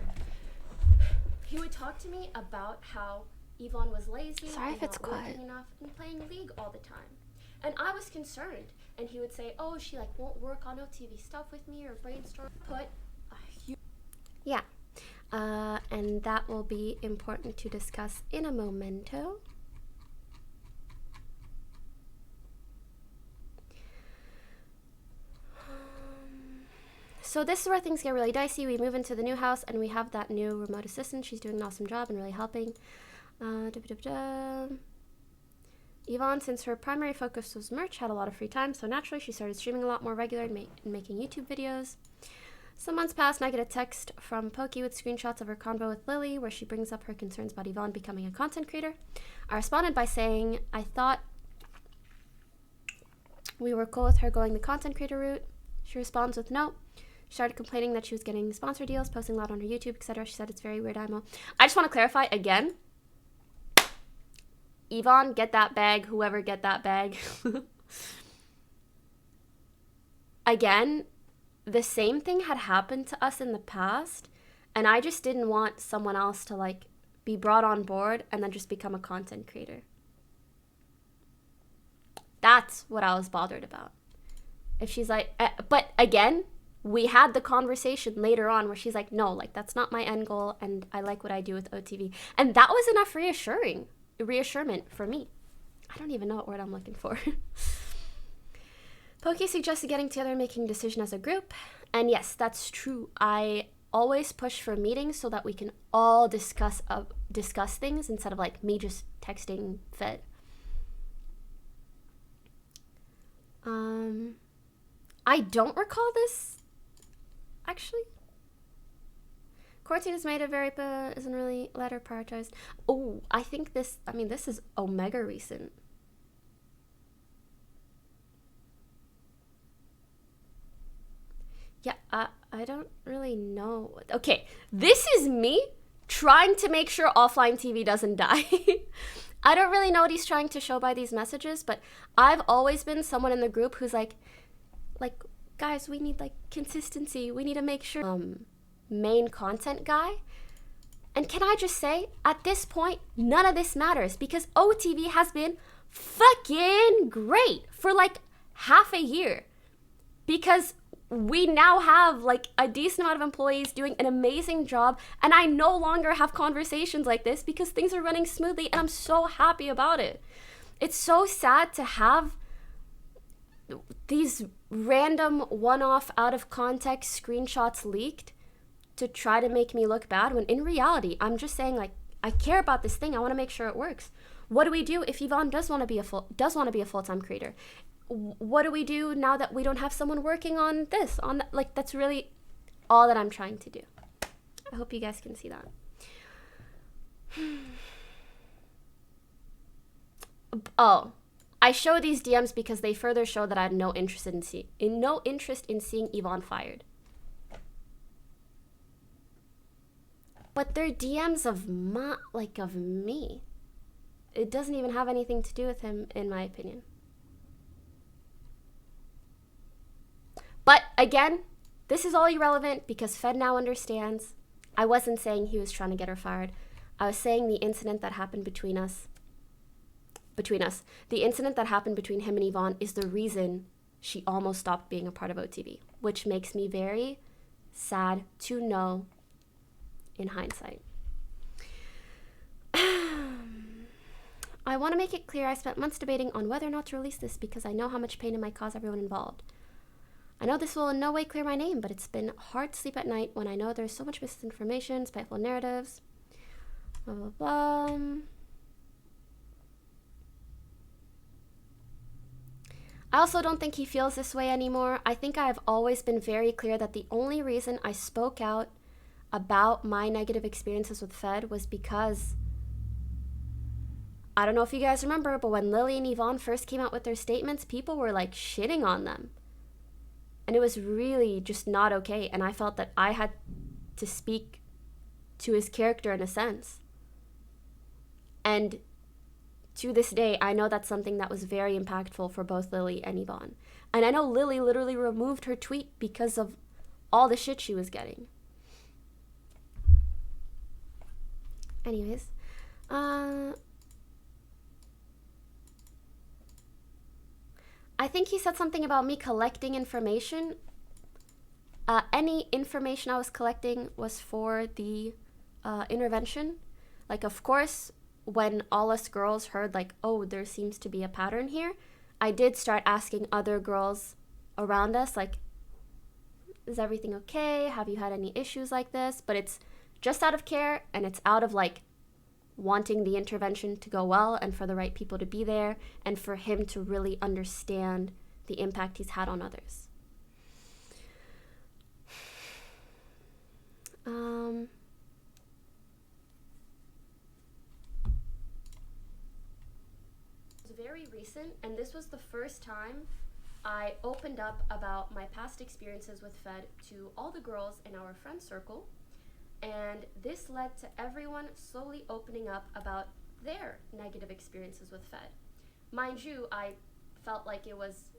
He would talk to me about how Yvonne was lazy, and not working enough, and playing League all the time. And I was concerned. And he would say, oh, she like won't work on OTV stuff with me or brainstorm. Put a huge... Yeah. And that will be important to discuss in a momento. So this is where things get really dicey. We move into the new house and we have that new remote assistant. She's doing an awesome job and really helping. Yvonne, since her primary focus was merch, had a lot of free time, so naturally she started streaming a lot more regular and making YouTube videos. Some months passed and I get a text from Poki with screenshots of her convo with Lily where she brings up her concerns about Yvonne becoming a content creator. I responded by saying I thought we were cool with her going the content creator route. She responds with no. She started complaining that she was getting sponsor deals, posting a lot on her YouTube, etc. She said it's very weird, IMO. I just want to clarify again. Yvonne, get that bag. Whoever, get that bag. Again, the same thing had happened to us in the past, and I just didn't want someone else to like be brought on board and then just become a content creator. That's what I was bothered about. If she's like, but again, we had the conversation later on where she's like, no, like that's not my end goal, and I like what I do with OTV. And that was enough reassurance for me. I don't even know what word I'm looking for. Pokey suggested getting together and making a decision as a group. And yes, that's true. I always push for meetings so that we can all discuss things instead of like me just texting Fed. I don't recall this, actually. Quarantine is made of very, isn't really letter prioritized. Oh, I think this is omega recent. Yeah, I don't really know. Okay, this is me trying to make sure offline TV doesn't die. I don't really know what he's trying to show by these messages, but I've always been someone in the group who's like, guys, we need like consistency. We need to make sure main content guy. And can I just say, at this point, none of this matters because OTV has been fucking great for like half a year. Because we now have like a decent amount of employees doing an amazing job, and I no longer have conversations like this because things are running smoothly, and I'm so happy about it. It's so sad to have these random one-off out of context screenshots leaked to try to make me look bad, when in reality I'm just saying like I care about this thing. I want to make sure it works. What do we do if Yvonne does want to be a full-time creator? What do we do now that we don't have someone working on this, on that? Like, that's really all that I'm trying to do. I hope you guys can see that. Oh, I show these DMs because they further show that I had no interest in seeing Yvonne fired. But they're DMs of me. It doesn't even have anything to do with him, in my opinion. But again, this is all irrelevant because Fed now understands. I wasn't saying he was trying to get her fired. I was saying the incident that happened between us. The incident that happened between him and Yvonne is the reason she almost stopped being a part of OTV, which makes me very sad to know in hindsight. I want to make it clear I spent months debating on whether or not to release this because I know how much pain it might cause everyone involved. I know this will in no way clear my name, but it's been hard to sleep at night when I know there's so much misinformation, spiteful narratives, blah, blah, blah. I also don't think he feels this way anymore. I think I have always been very clear that the only reason I spoke out about my negative experiences with Fed was because, I don't know if you guys remember, but when Lily and Yvonne first came out with their statements, people were like shitting on them. And it was really just not okay. And I felt that I had to speak to his character in a sense. And to this day, I know that's something that was very impactful for both Lily and Yvonne. And I know Lily literally removed her tweet because of all the shit she was getting. Anyways, I think he said something about me collecting information. Any information I was collecting was for the intervention. Like, of course, when all us girls heard, like, oh, there seems to be a pattern here, I did start asking other girls around us, like, is everything okay? Have you had any issues like this? But it's just out of care, and it's out of, like, wanting the intervention to go well and for the right people to be there and for him to really understand the impact he's had on others. It was very recent, and this was the first time I opened up about my past experiences with Fed to all the girls in our friend circle. And this led to everyone slowly opening up about their negative experiences with Fed. Mind you, I felt like it was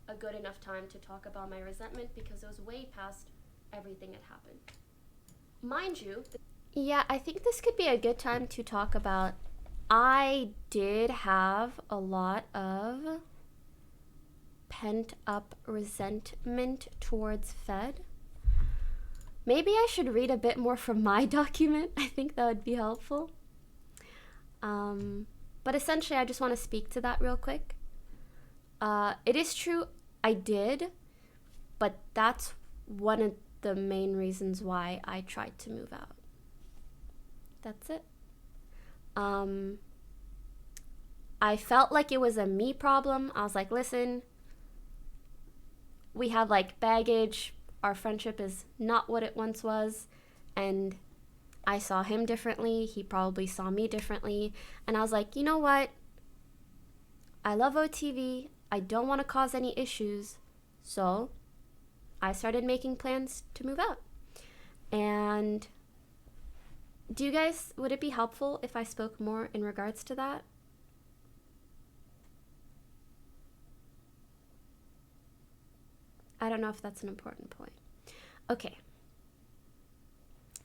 a good enough time to talk about my resentment because it was way past everything that happened. Mind you, yeah, I think this could be a good time to talk about, I did have a lot of pent up resentment towards Fed. Maybe I should read a bit more from my document. I think that would be helpful. But essentially, I just want to speak to that real quick. It is true, I did, but that's one of the main reasons why I tried to move out. That's it. I felt like it was a me problem. I was like, listen, we have like baggage. Our friendship is not what it once was. And I saw him differently. He probably saw me differently. And I was like, you know what? I love OTV. I don't want to cause any issues. So I started making plans to move out. And would it be helpful if I spoke more in regards to that? I don't know if that's an important point. Okay.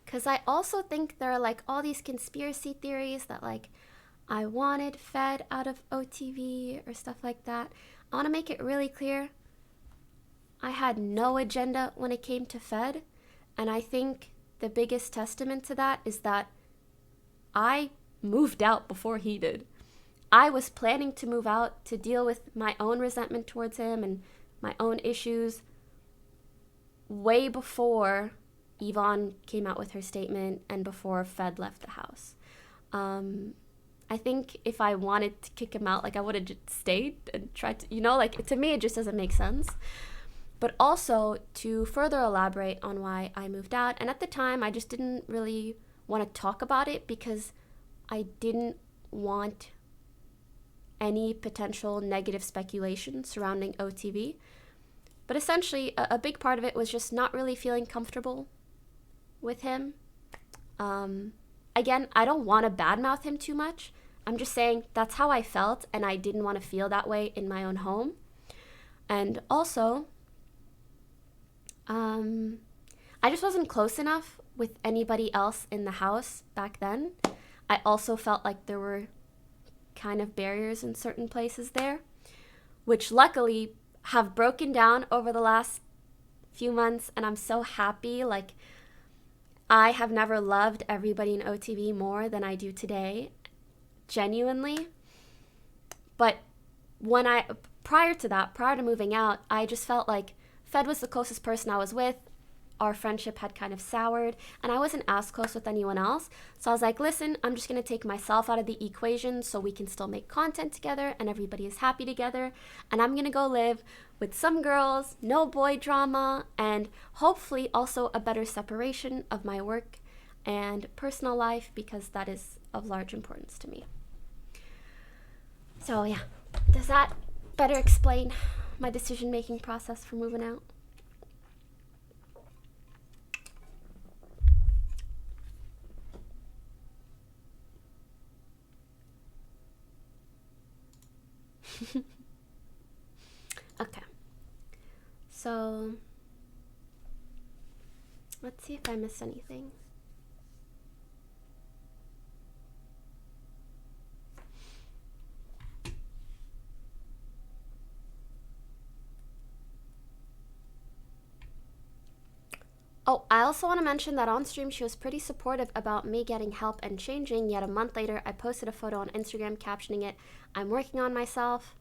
Because I also think there are like all these conspiracy theories that like I wanted Fed out of OTV or stuff like that. I want to make it really clear. I had no agenda when it came to Fed. And I think the biggest testament to that is that I moved out before he did. I was planning to move out to deal with my own resentment towards him and my own issues way before Yvonne came out with her statement and before Fed left the house. I think if I wanted to kick him out, like I would have just stayed and tried to, like to me it just doesn't make sense. But also to further elaborate on why I moved out, and at the time I just didn't really want to talk about it because I didn't want any potential negative speculation surrounding OTV. But essentially, a big part of it was just not really feeling comfortable with him. Again, I don't want to badmouth him too much. I'm just saying that's how I felt, and I didn't want to feel that way in my own home. And also, I just wasn't close enough with anybody else in the house back then. I also felt like there were kind of barriers in certain places there, which luckily have broken down over the last few months, and I'm so happy. Like, I have never loved everybody in OTV more than I do today, genuinely. But prior to moving out, I just felt like Fed was the closest person I was with. Our friendship had kind of soured, and I wasn't as close with anyone else. So I was like, listen, I'm just going to take myself out of the equation so we can still make content together and everybody is happy together. And I'm going to go live with some girls, no boy drama, and hopefully also a better separation of my work and personal life, because that is of large importance to me. So yeah, does that better explain my decision-making process for moving out? Okay, so let's see if I missed anything. Oh, I also want to mention that on stream she was pretty supportive about me getting help and changing, yet a month later I posted a photo on Instagram captioning it, "I'm working on myself."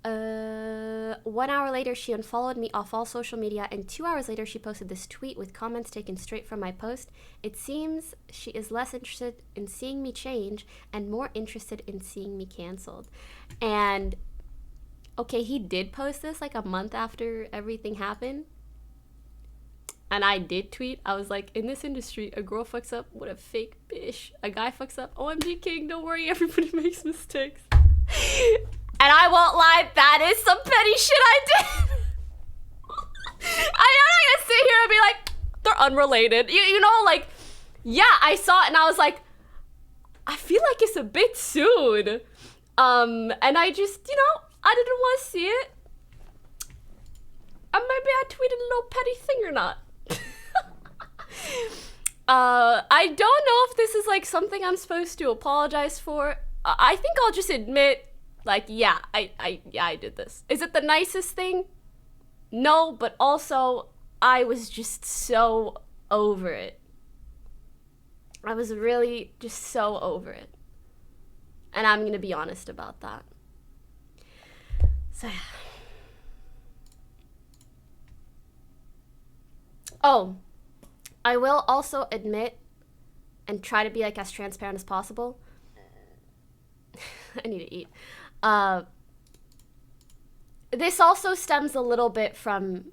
1 hour later she unfollowed me off all social media, and 2 hours later she posted this tweet with comments taken straight from my post. It seems she is less interested in seeing me change and more interested in seeing me canceled. And okay, he did post this like a month after everything happened. And I did tweet. I was like, in this industry, a girl fucks up with a fake bitch. A guy fucks up, OMG king, don't worry, everybody makes mistakes. And I won't lie, that is some petty shit I did. I'm not gonna sit here and be like, they're unrelated. You know, like, yeah, I saw it and I was like, I feel like it's a bit soon. And I just, I didn't want to see it. And maybe I tweeted a little petty thing or not. I don't know if this is like something I'm supposed to apologize for. I think I'll just admit, like, yeah, I did this. Is it the nicest thing? No, but also I was just so over it. I was really just so over it. And I'm gonna be honest about that. So, yeah. Oh, I will also admit and try to be like as transparent as possible. I need to eat. Uh, this also stems a little bit from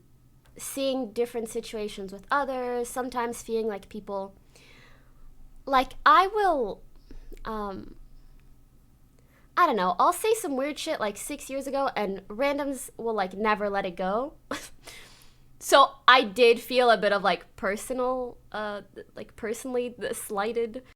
seeing different situations with others, sometimes feeling like people, like I will, I don't know, I'll say some weird shit like 6 years ago and randoms will like never let it go. So I did feel a bit of like personally slighted